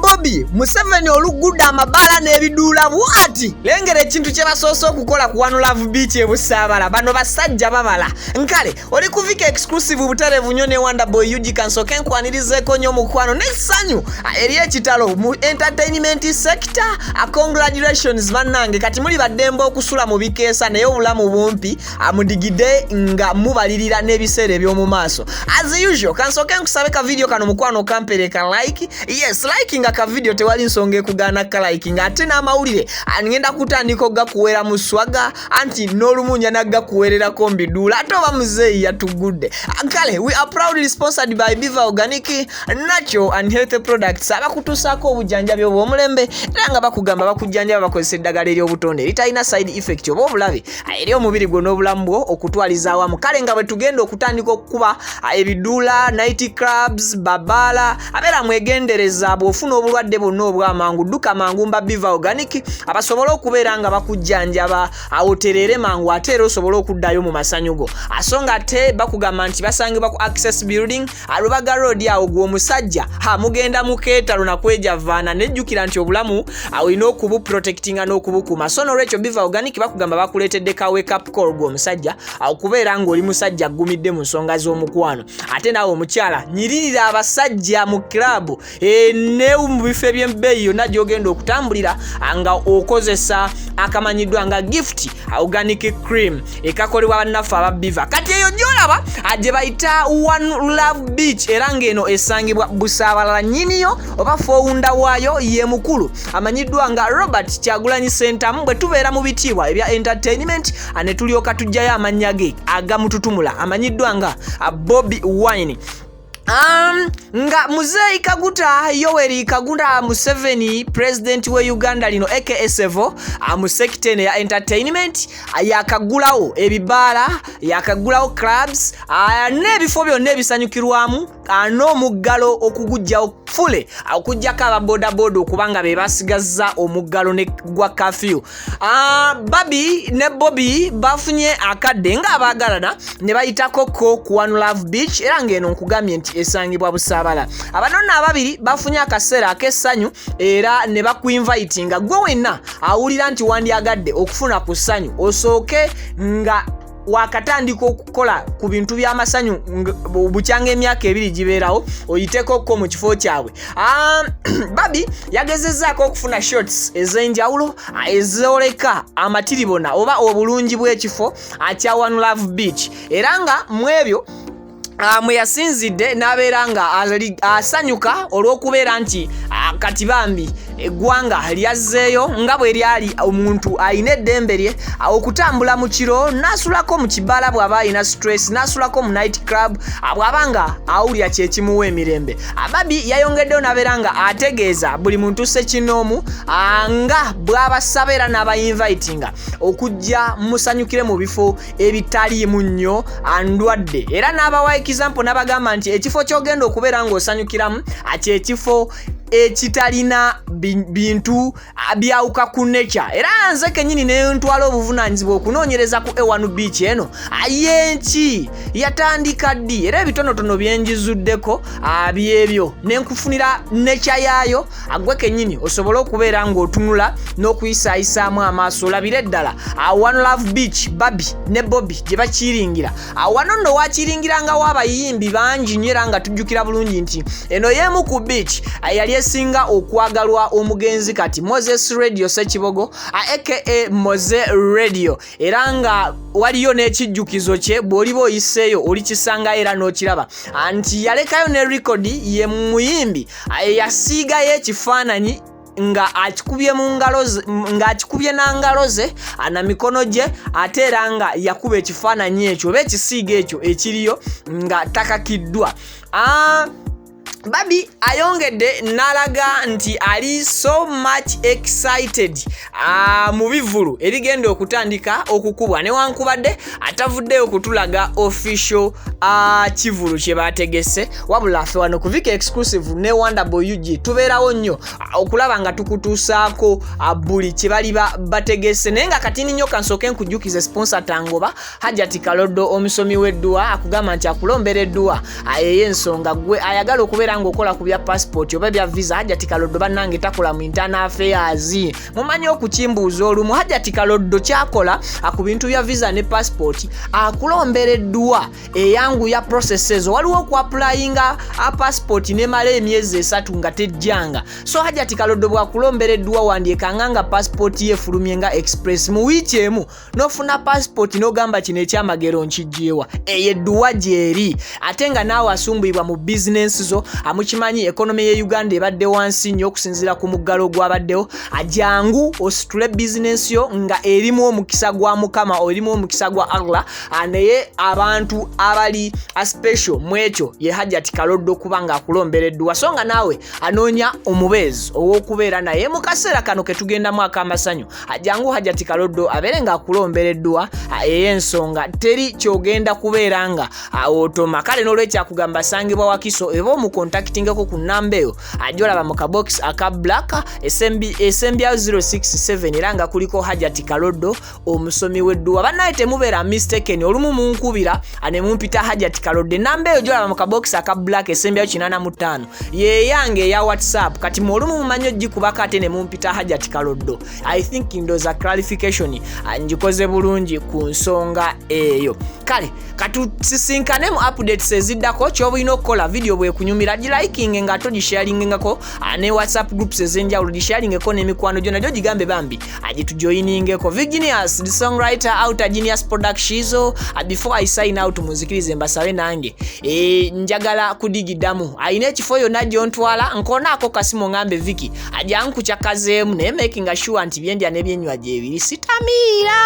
Bobi Museveni olugudde amabala n'ebiduula bwati lengera ekintu kye basoose okukola ku One Love Beach e Busaabala bano basajja babala nkale oli kuvika exclusive buterevu nnyo ne Wonderboy UG Kansoke nkwanirizeeko nnyo mukwano n'essanyu eri ekitalo mu entertainment sector. Congratulations bannange, kati muli baddembe okusula mu bikeesa naye obulamu bumpi amudigide nga mubalirira n'ebiseera eby'omu maaso. As usual Kansoke nkusabe ka video kano mukwano kampereka like. Yes, liking ka video tewali nsonga ekugana ka liking ate n'amawulire ngenda kutandika gakuwera mu swaga anti n'olumunya nagakuwererako mbiduula ate oba muzeeyi yatugudde. Kale we are proudly sponsored by Biva Organic Natural and Healthy Products abakutuusaako obujjanjabi obw'omulembe era nga bakugamba bakujjanjaba bakozesa eddagala ery'obutonde eritalina side effect oba obulabe eri omubiri gwo n'obulamu bwo okutwaliza awamu. Kale nga bwe tugenda okutandika okukuba ebiduula night clubs babaala abeera mwegendereza bw'ofuna obulwadde bwonna obw'amangu dduka mangu mba Biva Organic abasobola okubeera nga bakujjanjaba awoterere mangu ate era osobola okuddayo mu masanyu go. Asonga ate bakugamba nti basangibwa ku Access Building Alubaga Road awo gw'omusajja mugenda mu keetalo nakweja vaana nejjukira nti obulamu olina okubuprotectinga n'okubukuma. So n'olwekyo Biva Organic bakugamba bakuleetedde ka wake up call gw'omusajja okubeera ng'oli musajja aggumidde mu nsonga z'omukwano ate naawe omukyala nyiririra abasajja mu club ne mu bifo eby'ebbeeyi yonna gy'ogenda okutambulira nga okozesa akamanyiddwa nga gift organic cream ekakolebwa bannaffe aba Biva. Kati eyo gy'olaba gye bayita One Love Beach era ng'eno esangibwa Busaabala nnyiniyo oba fowunda waayo ye mukulu amanyiddwa nga Robert Kyagulanyi Center bwe tubeera mu bitiibwa ebya entertainment ne tulyoka tujjayo amannya ge agamututumula amanyiddwa nga Bobi Wine. Nga Muzeeyi Kaguta Yoweri Kaguta Museveni president we Uganda lino aka Sevo mu sector ya entertainment yakagulawo ebibaala yakagulawo clubs n'ebifo byonna ebisanyukirwamu n'omuggalo okugujjawo fule okujjako ababodaboda okubanga be basigazza omuggalo ne gwa curfew. Barbie ne Bobi bafunye akadde nga abaagalana ne bayitako ku One Love Beach era ng'eno nkugambye nti esangibwa Busaabala. Abanonna ababiri bafunye akaseera ak'essanyu era ne bakuinvitinga gwe wenna awulira nti wandyagadde okufuna ku ssanyu osooke nga wakatandika okukola ku bintu by'amasanyu bukyanga emyaka ebiri gibeerawo oyiteekokko mu kifo kyabwe. Barbie yagezezzaako okufuna shots ez'enjawulo ezooleka amatiribona oba obulungi bw'ekifo kya One Love Beach era nga mu ebyo mwe yasinzidde n'abeera nga asanyuka olw'okubeera nti kati bambi eggwanga lyazzeeyo nga bwe lyali omuntu alina eddembe lye okutambula mu kiro n'asulako mu kibaala bw'aba alina stress n'asulako mu night club bw'abanga awulira kyekimuwa emirembe. Barbie yayongeddeyo n'abeera nga ategeeza buli muntu ssekinoomu nga bw'abasaba era n'abayinvitinga okujja musanyukire mu bifo ebitaliimu nnyo ndwadde era n'abawa example n'abagamba nti ekifo ky'ogenda okubeera ng'osanyukiramu kyekifo ekitalina bintu byawuka ku nature era nze kennyini ne ntwala obuvunaanyizibwa okunoonyereza ku One Beach eno ayenki yatandika ddi era ebitonotono byenjizuddeko byebyo nenkufunira nature yaayo agwe kennyini osobole okubeera ng'otunula n'okuyisaayisaamu amaaso olabire ddala One Love Beach Barbie ne Bobi gye bakiringira wano nno wakiringirangawo abayimbi bangi nnyo era nga tujjukira bulungi nti eno y'emu ku beach yali esinga okwagalwa omugenzi kati Moses Radio Sekibogo aka Moze Radio era nga waliyo n'ekijjukizo kye bw'oliba oyiseeyo olikisanga era n'okiraba anti yalekayo ne record ye muyimbi yasiigayo ekifaananyi nga akikubye mu ngalo nga akikubye na ngalo ze ana mikono gye ate era nga yakuba ekifaananyi ekyo oba ekisiiga ekyo ekiriyo nga takakiddwa. Barbie ayongedde nalaga nti ali so much excited mu bivulu ebigenda okutandika okukubwa newankubadde atavuddeyo okutulaga official kivulu kye bategese wabula ffe wano ku Vika Exclusive ne Wonderboy UG tubeerawo nnyo okulaba nga tukutuusaako buli kye bali bategese naye nga katini nnyo kansooke nkujjukize sponsor Tangoba Hajati Kaloddo omusomi w'edduwa akugamba nti akulombera edduwa ey'ensonga gwe ayagala okubeera ng'okola ku bya passport oba bya visa Hajati Kaloddo bannange takola mu internal affairs mumanyi okukimbuuza olumu Hajati Kaloddo kyakola ku bintu bya visa ne passport akulombera edduwa eyanguya processes waliwo ku applyinga passport ne mala emyezi 3 nga tejjanga so Hajati Kaloddo bwakulombera edduwa wandiikanga nga passport ye fulumye nga express mu wiiki emu nofuna passport n'ogamba kino ekyamagero nkijjeewa edduwa gyeri ate nga naawe asumbuyibwa mu business zo amukimanyi economy ye Uganda ebadde wansi nnyo okusinziira ku muggalo gwabaddewo ajangu ositule business yo nga erimu omukisa gwa Mukama erimu omukisa gwa Allah naye abantu abali special mwekyo ye Hajati Kaloddo kubanga akulombera edduwa so nga naawe anoonya omubeezi ow'okubeera naye mu kaseera kano ke tugendamu ak'amasanyu ajangu Hajati Kaloddo abeere nga akulombera edduwa ey'ensonga teri kyogenda kubeera nga otoma kale n'olwekyo akugamba asangibwa Wakiso eba omukontaktingeko ku nnamba eyo ajolaba mu kabox aka black esembya 067 era nga kuliko Hajati Kaloddo omusomi w'edduwa bannaye temubeera mistaken olumu munkubira ne mumpita Hajati Kaloddo ennamba eyo jolaba mu kabox aka black esembya 85 ye yange ya WhatsApp kati olumu mumanyi ogikubako ate ne mumpita Hajati Kaloddo I think ndoza clarification njikoze bulungi ku nsonga eyo kale katusisinkane mu updates eziddako ky'obulina okukola video bwekunyumira giliking nga togisharingengako ne WhatsApp groups ezenjawulo gisharingeko n'emikwano gyonna gyo gigambe bambi agitujoiningeko Virginius the songwriter outer genius productions before I sign out muzikirize mbasabe nange njagala kudigiddamu ayina ekifo yonna gyontwala nkonaako kasimo ngambe Viki ajankukyakazeemu naye making sure nti byendya n'ebyenywa gyebiri sitamiira